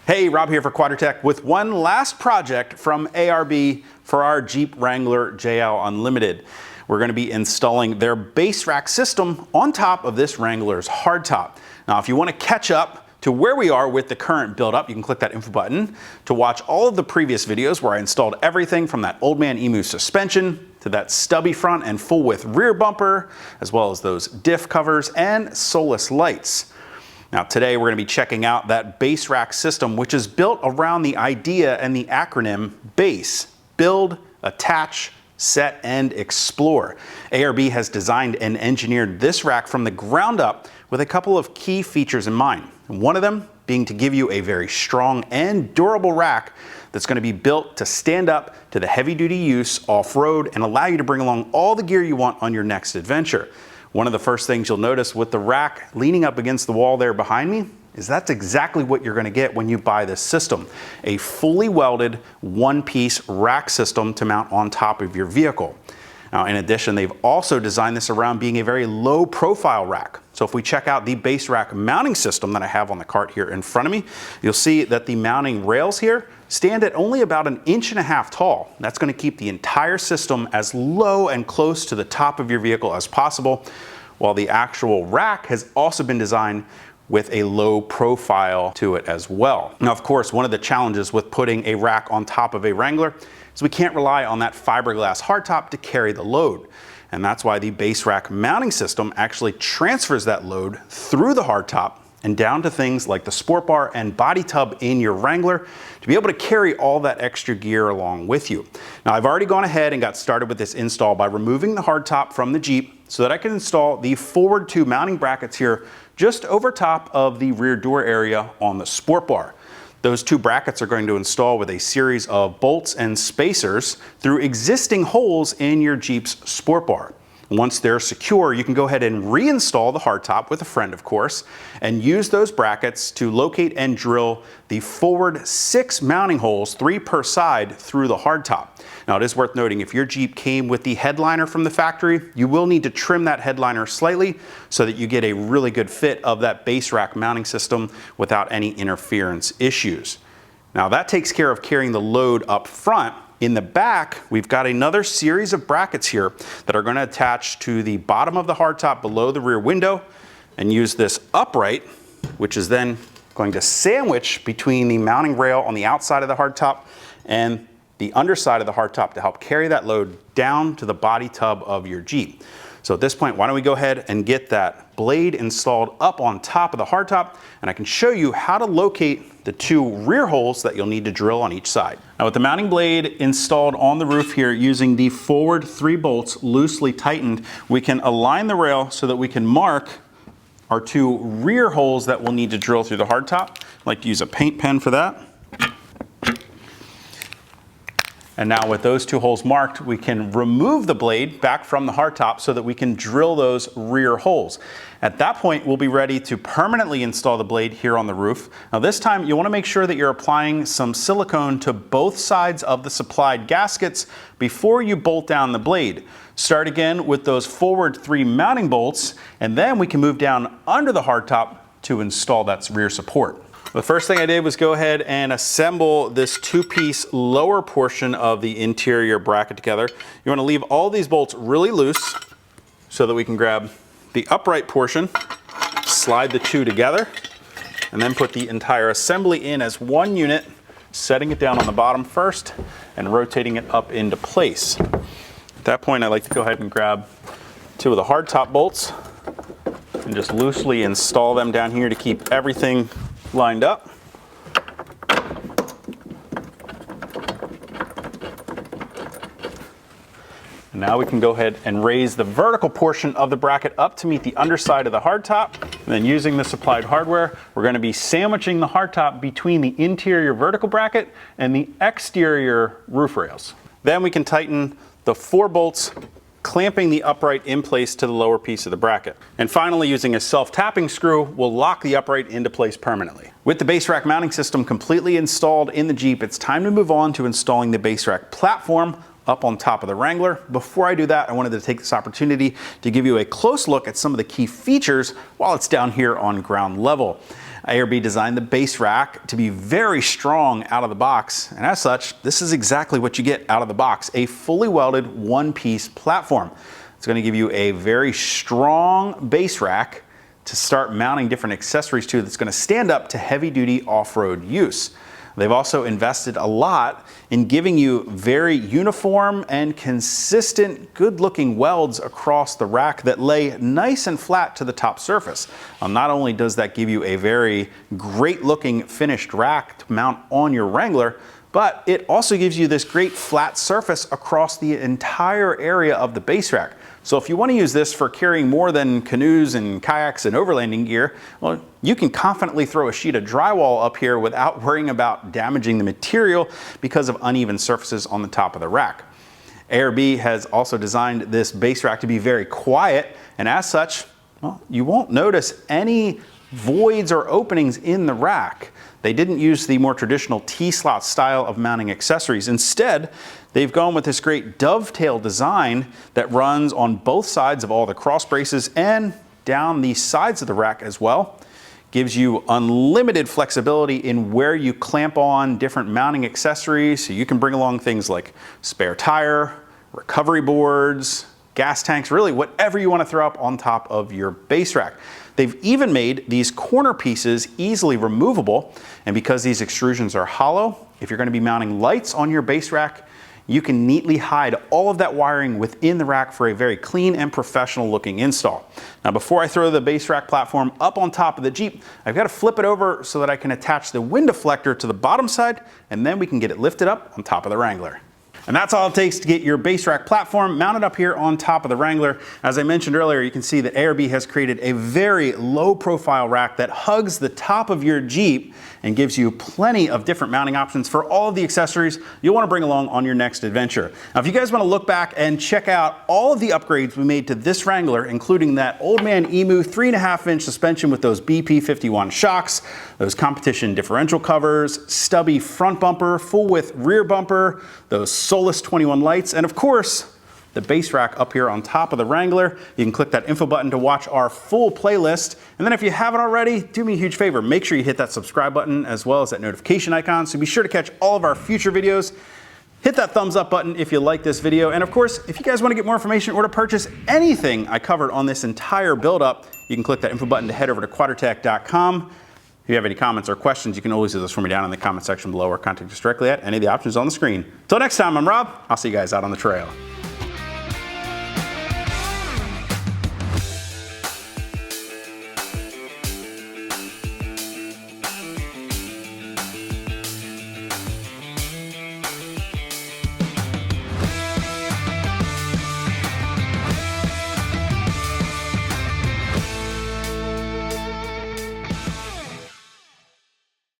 Hey, Rob here for Quadratec with one last project from ARB for our Jeep Wrangler JL Unlimited. We're going to be installing their base rack system on top of this Wrangler's hardtop. Now, if you want to catch up to where we are with the current build up, you can click that info button to watch all of the previous videos where I installed everything from that old man emu suspension to that stubby front and full width rear bumper, as well as those diff covers and soulless lights. Now today we're going to be checking out that base rack system, which is built around the idea and the acronym BASE: Build, Attach, Set, and Explore. ARB has designed and engineered this rack from the ground up with a couple of key features in mind. One of them being to give you a very strong and durable rack that's going to be built to stand up to the heavy-duty use off-road and allow you to bring along all the gear you want on your next adventure. One of the first things you'll notice with the rack leaning up against the wall there behind me is that's exactly what you're going to get when you buy this system. A fully welded one-piece rack system to mount on top of your vehicle. Now, in addition, they've also designed this around being a very low profile rack. So if we check out the base rack mounting system that I have on the cart here in front of me, you'll see that the mounting rails here stand at only about 1.5 inches tall. That's going to keep the entire system as low and close to the top of your vehicle as possible, while the actual rack has also been designed with a low profile to it as well. Now, of course, one of the challenges with putting a rack on top of a Wrangler is we can't rely on that fiberglass hardtop to carry the load. And that's why the base rack mounting system actually transfers that load through the hardtop and down to things like the sport bar and body tub in your Wrangler to be able to carry all that extra gear along with you. Now, I've already gone ahead and got started with this install by removing the hardtop from the Jeep so that I can install the forward two mounting brackets here just over top of the rear door area on the sport bar. Those two brackets are going to install with a series of bolts and spacers through existing holes in your Jeep's sport bar. Once they're secure, you can go ahead and reinstall the hardtop with a friend, of course, and use those brackets to locate and drill the forward 6 mounting holes, 3 per side, through the hardtop. Now, it is worth noting, if your Jeep came with the headliner from the factory, you will need to trim that headliner slightly so that you get a really good fit of that base rack mounting system without any interference issues. Now, that takes care of carrying the load up front. In the back, we've got another series of brackets here that are going to attach to the bottom of the hardtop below the rear window and use this upright, which is then going to sandwich between the mounting rail on the outside of the hardtop and the underside of the hardtop to help carry that load down to the body tub of your Jeep. So at this point, why don't we go ahead and get that blade installed up on top of the hardtop, and I can show you how to locate the 2 rear holes that you'll need to drill on each side. Now, with the mounting blade installed on the roof here using the forward 3 bolts loosely tightened, we can align the rail so that we can mark our 2 rear holes that we'll need to drill through the hardtop. I like to use a paint pen for that. And now with those 2 holes marked, we can remove the blade back from the hardtop so that we can drill those rear holes. At that point, we'll be ready to permanently install the blade here on the roof. Now this time, you want to make sure that you're applying some silicone to both sides of the supplied gaskets before you bolt down the blade. Start again with those forward 3 mounting bolts, and then we can move down under the hardtop to install that rear support. The first thing I did was go ahead and assemble this 2-piece lower portion of the interior bracket together. You want to leave all these bolts really loose so that we can grab the upright portion, slide the 2 together, and then put the entire assembly in as one unit, setting it down on the bottom first and rotating it up into place. At that point, I like to go ahead and grab 2 of the hardtop bolts and just loosely install them down here to keep everything lined up. And now we can go ahead and raise the vertical portion of the bracket up to meet the underside of the hardtop. And then using the supplied hardware, we're going to be sandwiching the hardtop between the interior vertical bracket and the exterior roof rails. Then we can tighten the 4 bolts, clamping the upright in place to the lower piece of the bracket. And finally, using a self-tapping screw, we'll lock the upright into place permanently. With the base rack mounting system completely installed in the Jeep, it's time to move on to installing the base rack platform up on top of the Wrangler. Before I do that, I wanted to take this opportunity to give you a close look at some of the key features while it's down here on ground level. ARB designed the base rack to be very strong out of the box, and as such, this is exactly what you get out of the box, a fully welded one-piece platform. It's going to give you a very strong base rack to start mounting different accessories to that's going to stand up to heavy-duty off-road use. They've also invested a lot in giving you very uniform and consistent, good-looking welds across the rack that lay nice and flat to the top surface. Not only does that give you a very great-looking finished rack to mount on your Wrangler, but it also gives you this great flat surface across the entire area of the base rack. So if you want to use this for carrying more than canoes and kayaks and overlanding gear, well, you can confidently throw a sheet of drywall up here without worrying about damaging the material because of uneven surfaces on the top of the rack. ARB has also designed this base rack to be very quiet, and as such, well, you won't notice any voids or openings in the rack. They didn't use the more traditional T-slot style of mounting accessories. Instead, they've gone with this great dovetail design that runs on both sides of all the cross braces and down the sides of the rack as well. Gives you unlimited flexibility in where you clamp on different mounting accessories, so you can bring along things like spare tire, recovery boards, gas tanks, really whatever you want to throw up on top of your base rack. They've even made these corner pieces easily removable, and because these extrusions are hollow, if you're going to be mounting lights on your base rack, you can neatly hide all of that wiring within the rack for a very clean and professional looking install. Now before I throw the base rack platform up on top of the Jeep, I've got to flip it over so that I can attach the wind deflector to the bottom side, and then we can get it lifted up on top of the Wrangler. And that's all it takes to get your base rack platform mounted up here on top of the Wrangler. As I mentioned earlier, you can see that ARB has created a very low profile rack that hugs the top of your Jeep and gives you plenty of different mounting options for all of the accessories you'll want to bring along on your next adventure. Now, if you guys want to look back and check out all of the upgrades we made to this Wrangler, including that Old Man Emu 3.5-inch suspension with those BP51 shocks, those competition differential covers, stubby front bumper, full width rear bumper, those Solus 21 lights, and of course, the base rack up here on top of the Wrangler. You can click that info button to watch our full playlist. And then if you haven't already, do me a huge favor. Make sure you hit that subscribe button as well as that notification icon. So be sure to catch all of our future videos. Hit that thumbs up button if you like this video. And of course, if you guys want to get more information or to purchase anything I covered on this entire build up, you can click that info button to head over to quadratec.com. If you have any comments or questions, you can always do those for me down in the comment section below or contact us directly at any of the options on the screen. Until next time, I'm Rob. I'll see you guys out on the trail.